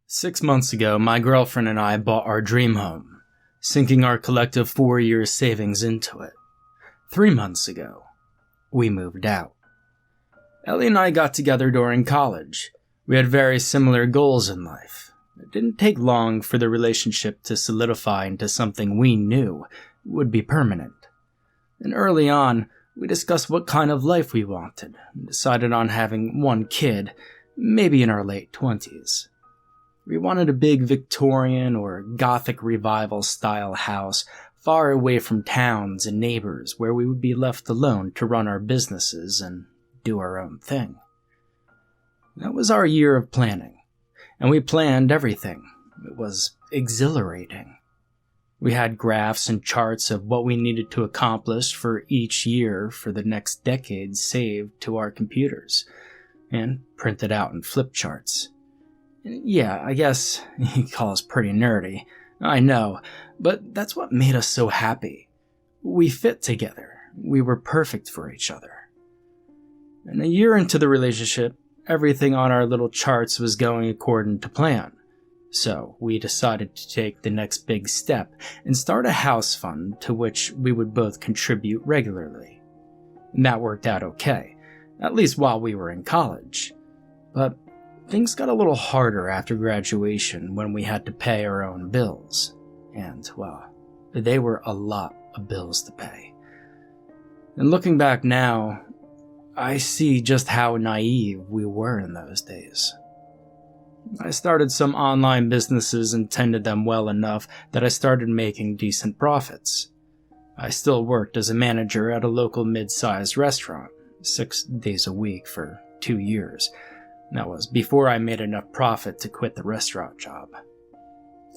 6 months ago, my girlfriend and I bought our dream home, sinking our collective 4 years' savings into it. 3 months ago, we moved out. Ellie and I got together during college. We had very similar goals in life. It didn't take long for the relationship to solidify into something we knew would be permanent. And early on, we discussed what kind of life we wanted, and decided on having one kid, maybe in our late 20s. We wanted a big Victorian or Gothic revival style house far away from towns and neighbors where we would be left alone to run our businesses and do our own thing. That was our year of planning, and we planned everything. It was exhilarating. We had graphs and charts of what we needed to accomplish for each year for the next decade saved to our computers, and printed out in flip charts. Yeah, I guess you call us pretty nerdy. I know, but that's what made us so happy. We fit together. We were perfect for each other. And a year into the relationship, everything on our little charts was going according to plan. So we decided to take the next big step and start a house fund to which we would both contribute regularly. And that worked out okay, at least while we were in college. But things got a little harder after graduation when we had to pay our own bills. And, well, they were a lot of bills to pay. And looking back now, I see just how naive we were in those days. I started some online businesses and tended them well enough that I started making decent profits. I still worked as a manager at a local mid-sized restaurant, 6 days a week for 2 years. That was before I made enough profit to quit the restaurant job.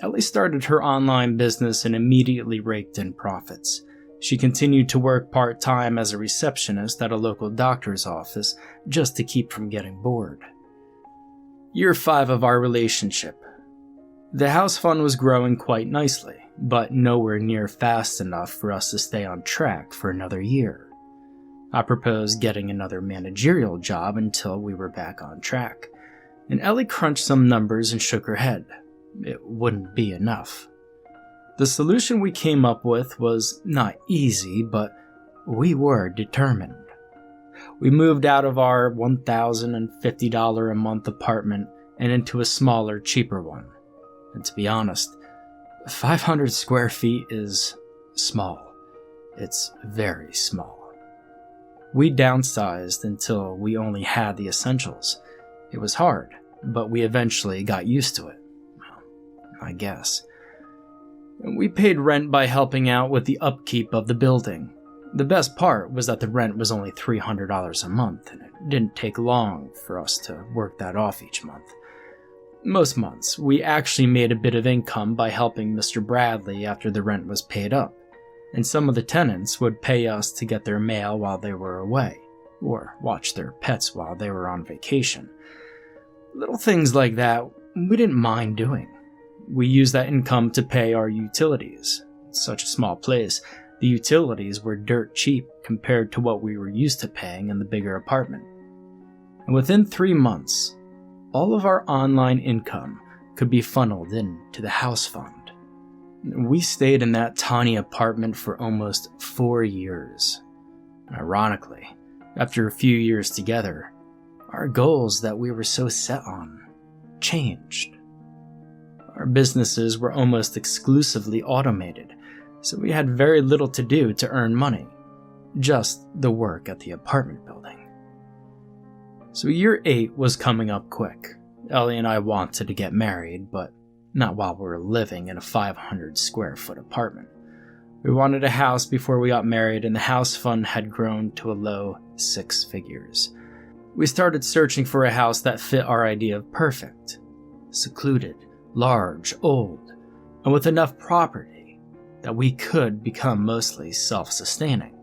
Ellie started her online business and immediately raked in profits. She continued to work part-time as a receptionist at a local doctor's office just to keep from getting bored. Year 5 of our relationship. The house fund was growing quite nicely, but nowhere near fast enough for us to stay on track for another year. I proposed getting another managerial job until we were back on track, and Ellie crunched some numbers and shook her head. It wouldn't be enough. The solution we came up with was not easy, but we were determined. We moved out of our $1,050 a month apartment and into a smaller, cheaper one. And to be honest, 500 square feet is small. It's very small. We downsized until we only had the essentials. It was hard, but we eventually got used to it. Well, I guess. We paid rent by helping out with the upkeep of the building. The best part was that the rent was only $300 a month, and it didn't take long for us to work that off each month. Most months, we actually made a bit of income by helping Mr. Bradley after the rent was paid up, and some of the tenants would pay us to get their mail while they were away, or watch their pets while they were on vacation. Little things like that we didn't mind doing. We used that income to pay our utilities. It's such a small place. The utilities were dirt cheap compared to what we were used to paying in the bigger apartment. And within 3 months, all of our online income could be funneled into the house fund. We stayed in that tiny apartment for almost 4 years. Ironically, after a few years together, our goals that we were so set on changed. Our businesses were almost exclusively automated, so we had very little to do to earn money, just the work at the apartment building. So year 8 was coming up quick. Ellie and I wanted to get married, but not while we were living in a 500 square foot apartment. We wanted a house before we got married, and the house fund had grown to a low 6 figures. We started searching for a house that fit our idea of perfect. Secluded, large, old, and with enough property that we could become mostly self-sustaining.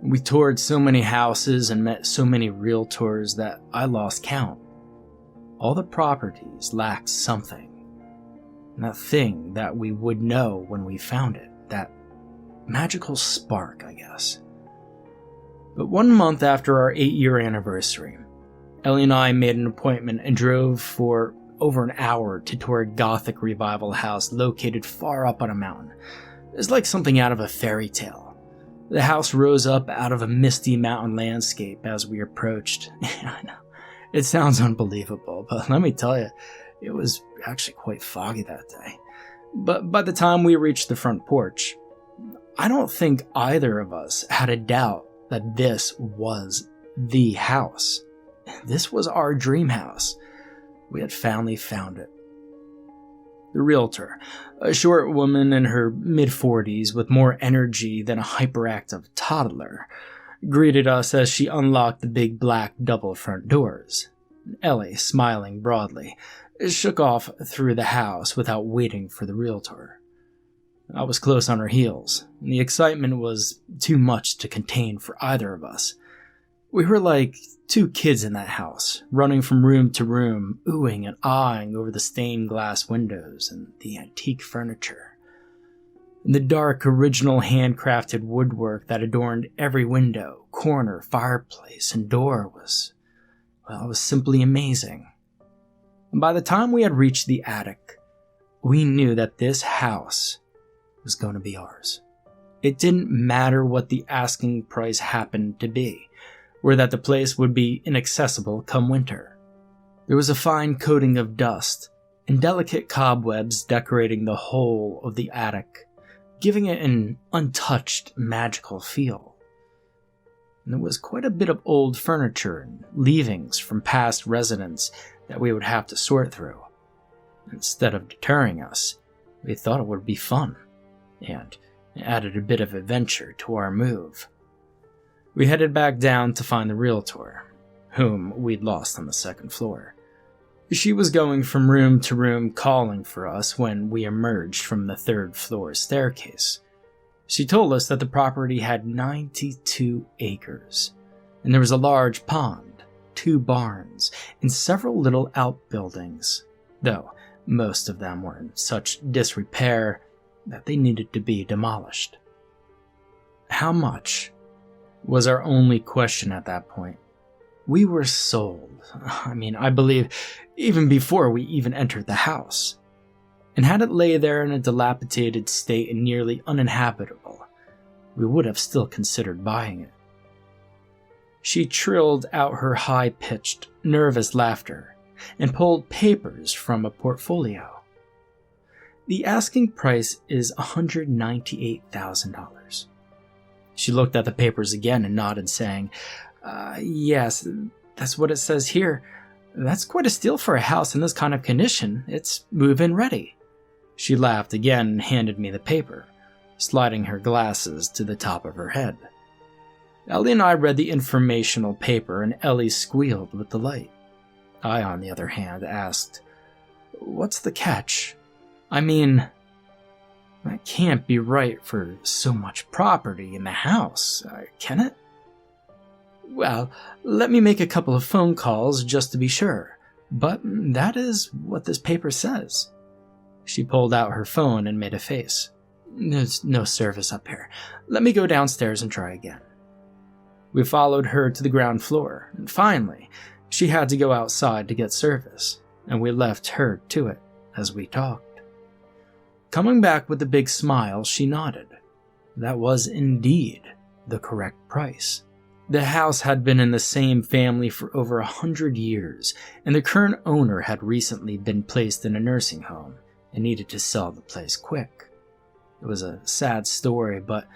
We toured so many houses and met so many realtors that I lost count. All the properties lacked something. And that thing that we would know when we found it. That magical spark, I guess. But 1 month after our 8-year anniversary, Ellie and I made an appointment and drove for over an hour to tour a Gothic revival house located far up on a mountain. It was like something out of a fairy tale. The house rose up out of a misty mountain landscape as we approached. I know, it sounds unbelievable, but let me tell you, it was actually quite foggy that day. But by the time we reached the front porch, I don't think either of us had a doubt that this was the house. This was our dream house. We had finally found it. The realtor, a short woman in her mid-40s with more energy than a hyperactive toddler, greeted us as she unlocked the big black double front doors. Ellie, smiling broadly, shook off through the house without waiting for the realtor. I was close on her heels, and the excitement was too much to contain for either of us. We were like two kids in that house, running from room to room, oohing and aahing over the stained glass windows and the antique furniture. The dark, original handcrafted woodwork that adorned every window, corner, fireplace, and door was simply amazing. And by the time we had reached the attic, we knew that this house was going to be ours. It didn't matter what the asking price happened to be, or that the place would be inaccessible come winter. There was a fine coating of dust and delicate cobwebs decorating the whole of the attic, giving it an untouched, magical feel. And there was quite a bit of old furniture and leavings from past residents that we would have to sort through. Instead of deterring us, we thought it would be fun, and added a bit of adventure to our move. We headed back down to find the realtor, whom we'd lost on the second floor. She was going from room to room calling for us when we emerged from the third floor staircase. She told us that the property had 92 acres, and there was a large pond, 2 barns, and several little outbuildings, though most of them were in such disrepair that they needed to be demolished. How much was our only question at that point. We were sold. I believe even before we even entered the house. And had it lay there in a dilapidated state and nearly uninhabitable, we would have still considered buying it. She trilled out her high-pitched, nervous laughter and pulled papers from a portfolio. The asking price is $198,000. She looked at the papers again and nodded, saying, yes, that's what it says here. That's quite a steal for a house in this kind of condition. It's move-in ready. She laughed again and handed me the paper, sliding her glasses to the top of her head. Ellie and I read the informational paper, and Ellie squealed with delight. I, on the other hand, asked, "What's the catch? That can't be right for so much property in the house, can it?" "Well, let me make a couple of phone calls just to be sure, but that is what this paper says." She pulled out her phone and made a face. "There's no service up here. Let me go downstairs and try again." We followed her to the ground floor, and finally, she had to go outside to get service, and we left her to it as we talked. Coming back with a big smile, she nodded. That was indeed the correct price. The house had been in the same family for over 100 years, and the current owner had recently been placed in a nursing home and needed to sell the place quick. It was a sad story, but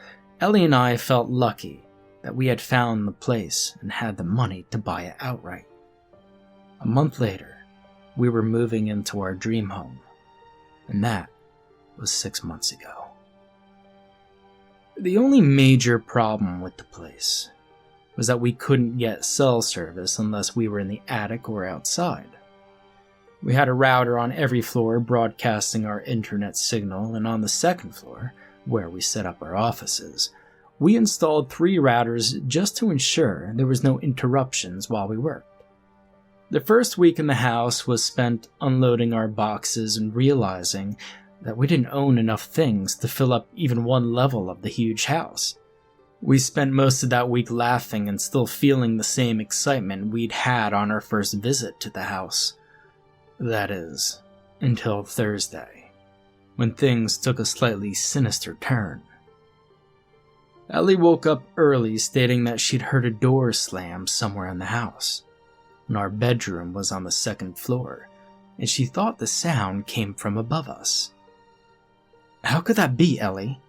Ellie and I felt lucky that we had found the place and had the money to buy it outright. A month later, we were moving into our dream home, and that was 6 months ago. The only major problem with the place was that we couldn't get cell service unless we were in the attic or outside. We had a router on every floor broadcasting our internet signal, and on the second floor, where we set up our offices, we installed 3 routers just to ensure there was no interruptions while we worked. The first week in the house was spent unloading our boxes and realizing that we didn't own enough things to fill up even one level of the huge house. We spent most of that week laughing and still feeling the same excitement we'd had on our first visit to the house. That is, until Thursday, when things took a slightly sinister turn. Ellie woke up early stating that she'd heard a door slam somewhere in the house, and our bedroom was on the second floor, and she thought the sound came from above us. How could that be, Ellie?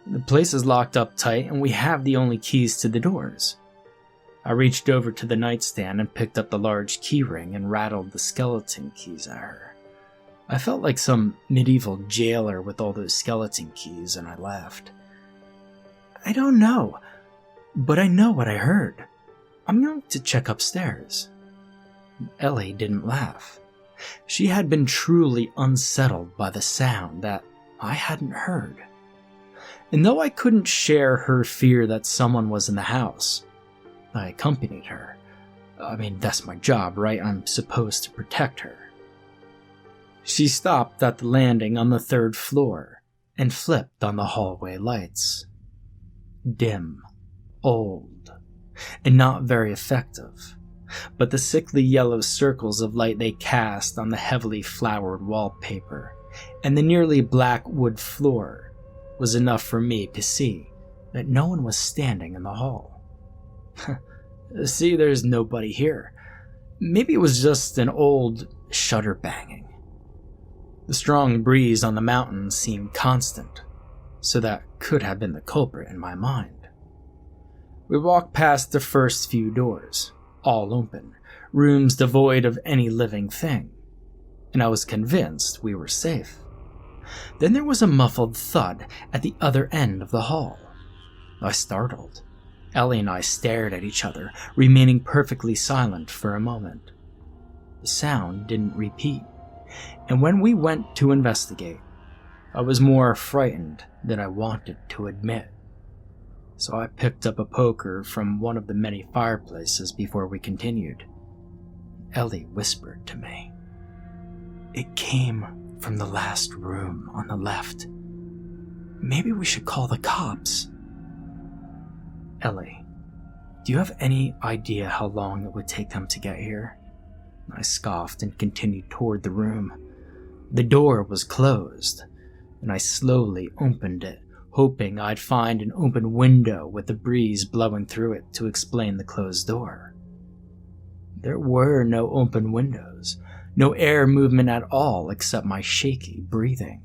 The place is locked up tight and we have the only keys to the doors. I reached over to the nightstand and picked up the large key ring and rattled the skeleton keys at her. I felt like some medieval jailer with all those skeleton keys, and I laughed. I don't know, but I know what I heard. I'm going to check upstairs. Ellie didn't laugh. She had been truly unsettled by the sound that I hadn't heard. And though I couldn't share her fear that someone was in the house, I accompanied her. I mean, that's my job, right? I'm supposed to protect her. She stopped at the landing on the third floor and flipped on the hallway lights. Dim, old, and not very effective, but the sickly yellow circles of light they cast on the heavily flowered wallpaper and the nearly black wood floor was enough for me to see that no one was standing in the hall. See, there's nobody here. Maybe it was just an old shutter banging. The strong breeze on the mountain seemed constant, so that could have been the culprit in my mind. We walked past the first few doors, all open, rooms devoid of any living thing, and I was convinced we were safe. Then there was a muffled thud at the other end of the hall. I startled. Ellie and I stared at each other, remaining perfectly silent for a moment. The sound didn't repeat, and when we went to investigate, I was more frightened than I wanted to admit. So I picked up a poker from one of the many fireplaces before we continued. Ellie whispered to me, "It came from the last room on the left. Maybe we should call the cops." Ellie, do you have any idea how long it would take them to get here? I scoffed and continued toward the room. The door was closed, and I slowly opened it, hoping I'd find an open window with the breeze blowing through it to explain the closed door. There were no open windows, no air movement at all except my shaky breathing.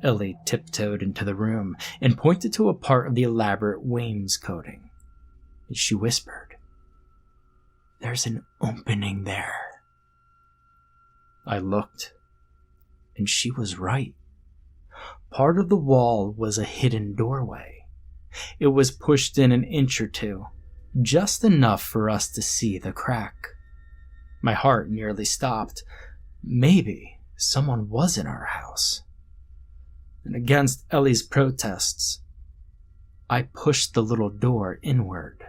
Ellie tiptoed into the room and pointed to a part of the elaborate wainscoting. She whispered, "There's an opening there." I looked, and she was right. Part of the wall was a hidden doorway. It was pushed in an inch or two, just enough for us to see the crack. My heart nearly stopped. Maybe someone was in our house. And against Ellie's protests, I pushed the little door inward.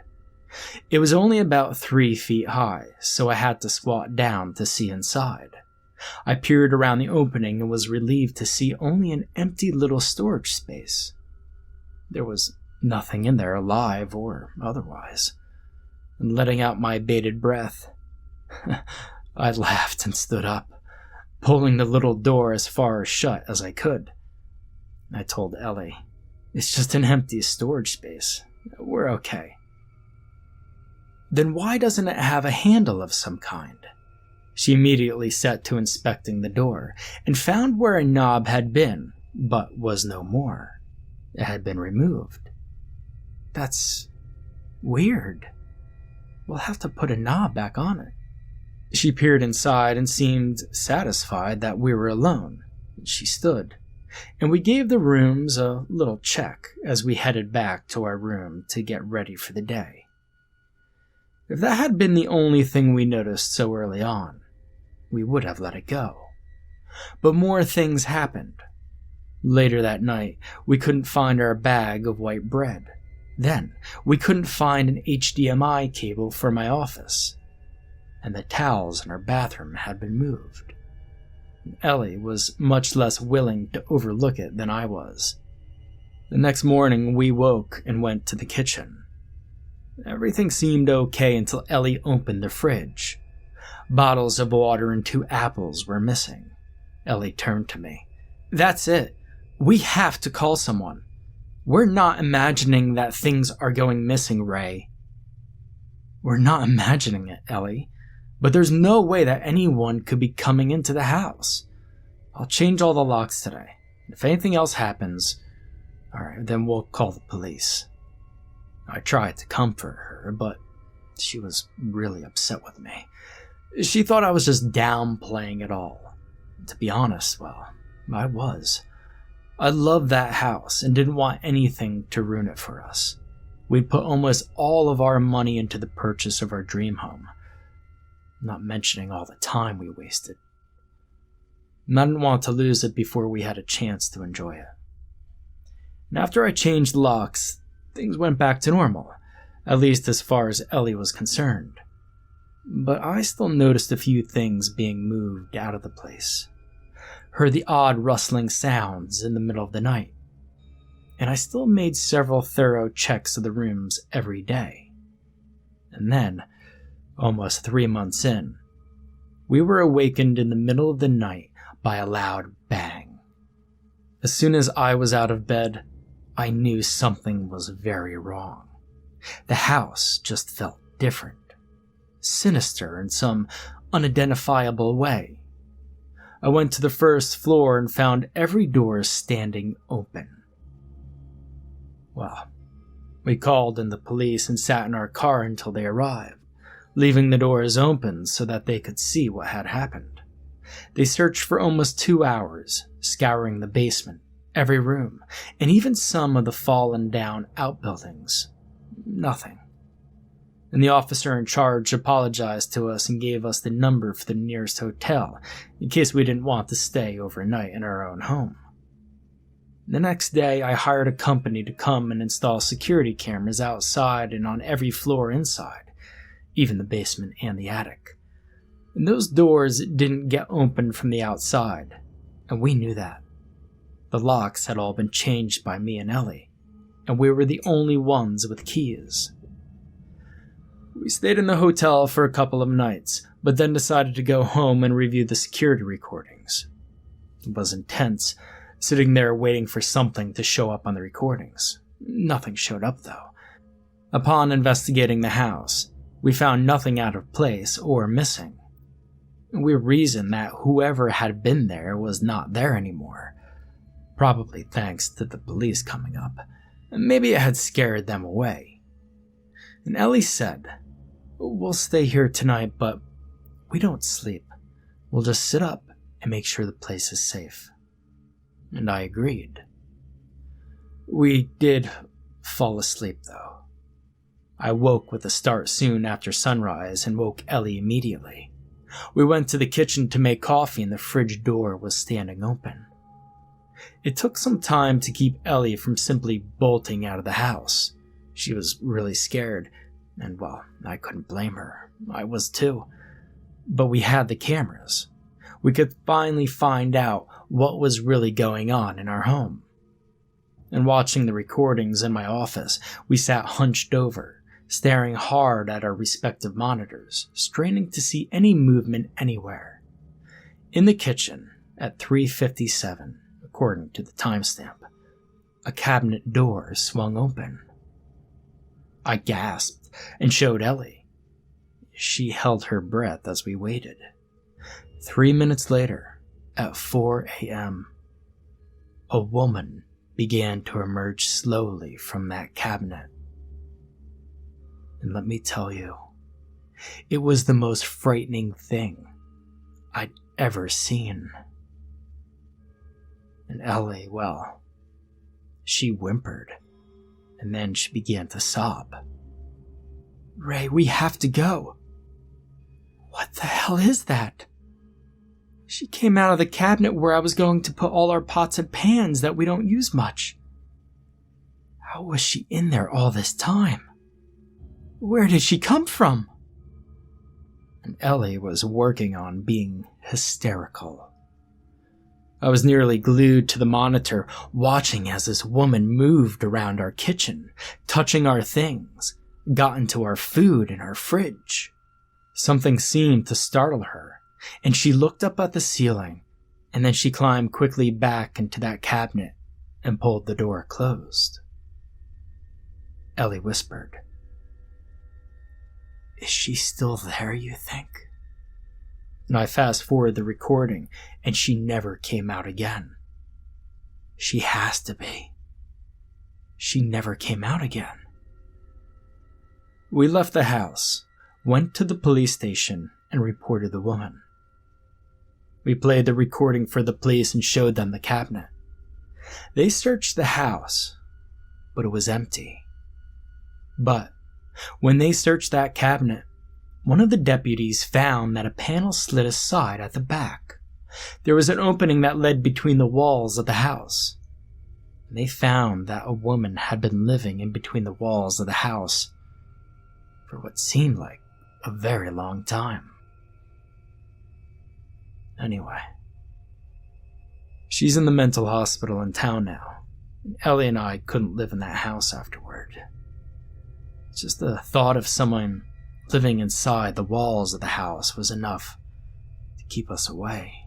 It was only about 3 feet high, so I had to squat down to see inside. I peered around the opening and was relieved to see only an empty little storage space. There was nothing in there, alive or otherwise. And letting out my bated breath, I laughed and stood up, pulling the little door as far shut as I could. I told Ellie, "It's just an empty storage space. We're okay." "Then why doesn't it have a handle of some kind?" She immediately set to inspecting the door and found where a knob had been, but was no more. It had been removed. "That's weird. We'll have to put a knob back on it." She peered inside and seemed satisfied that we were alone. She stood, and we gave the rooms a little check as we headed back to our room to get ready for the day. If that had been the only thing we noticed so early on, we would have let it go. But more things happened. Later that night, we couldn't find our bag of white bread. Then, we couldn't find an HDMI cable for my office. And the towels in our bathroom had been moved. Ellie was much less willing to overlook it than I was. The next morning, we woke and went to the kitchen. Everything seemed okay until Ellie opened the fridge. Bottles of water and 2 apples were missing. Ellie turned to me. "That's it. We have to call someone. We're not imagining that things are going missing, Ray." "We're not imagining it, Ellie. But there's no way that anyone could be coming into the house. I'll change all the locks today. If anything else happens, alright, then we'll call the police." I tried to comfort her, but she was really upset with me. She thought I was just downplaying it all. To be honest, well, I was. I loved that house and didn't want anything to ruin it for us. We'd put almost all of our money into the purchase of our dream home, not mentioning all the time we wasted. And I didn't want to lose it before we had a chance to enjoy it. And after I changed locks, things went back to normal, at least as far as Ellie was concerned. But I still noticed a few things being moved out of the place. Heard the odd rustling sounds in the middle of the night. And I still made several thorough checks of the rooms every day. And then, almost 3 months in, we were awakened in the middle of the night by a loud bang. As soon as I was out of bed, I knew something was very wrong. The house just felt different, sinister in some unidentifiable way. I went to the first floor and found every door standing open. Well, we called in the police and sat in our car until they arrived, leaving the doors open so that they could see what had happened. They searched for almost 2 hours, scouring the basement, every room, and even some of the fallen down outbuildings. Nothing. And the officer in charge apologized to us and gave us the number for the nearest hotel in case we didn't want to stay overnight in our own home. The next day, I hired a company to come and install security cameras outside and on every floor inside, even the basement and the attic. And those doors didn't get opened from the outside, and we knew that. The locks had all been changed by me and Ellie, and we were the only ones with keys. We stayed in the hotel for a couple of nights, but then decided to go home and review the security recordings. It was intense, sitting there waiting for something to show up on the recordings. Nothing showed up, though. Upon investigating the house, we found nothing out of place or missing. We reasoned that whoever had been there was not there anymore, probably thanks to the police coming up. Maybe it had scared them away. And Ellie said, "We'll stay here tonight, but we don't sleep. We'll just sit up and make sure the place is safe." And I agreed. We did fall asleep, though. I woke with a start soon after sunrise and woke Ellie immediately. We went to the kitchen to make coffee and the fridge door was standing open. It took some time to keep Ellie from simply bolting out of the house. She was really scared, and well, I couldn't blame her. I was too. But we had the cameras. We could finally find out what was really going on in our home. And watching the recordings in my office, we sat hunched over, staring hard at our respective monitors, straining to see any movement anywhere. In the kitchen, at 3:57, according to the timestamp, a cabinet door swung open. I gasped and showed Ellie. She held her breath as we waited. 3 minutes later, at 4 a.m., a woman began to emerge slowly from that cabinet. And let me tell you, it was the most frightening thing I'd ever seen. And Ellie, well, she whimpered, and then she began to sob. "Ray, we have to go." "What the hell is that?" "She came out of the cabinet where I was going to put all our pots and pans that we don't use much." "How was she in there all this time? Where did she come from?" And Ellie was working on being hysterical. I was nearly glued to the monitor, watching as this woman moved around our kitchen, touching our things, got into our food in our fridge. Something seemed to startle her, and she looked up at the ceiling, and then she climbed quickly back into that cabinet and pulled the door closed. Ellie whispered, "Is she still there, you think?" And I fast-forward the recording, and she never came out again. She has to be. She never came out again. We left the house, went to the police station, and reported the woman. We played the recording for the police and showed them the cabinet. They searched the house, but it was empty. But when they searched that cabinet, one of the deputies found that a panel slid aside at the back. There was an opening that led between the walls of the house. And they found that a woman had been living in between the walls of the house for what seemed like a very long time. Anyway, she's in the mental hospital in town now, and Ellie and I couldn't live in that house afterward. Just the thought of someone living inside the walls of the house was enough to keep us away.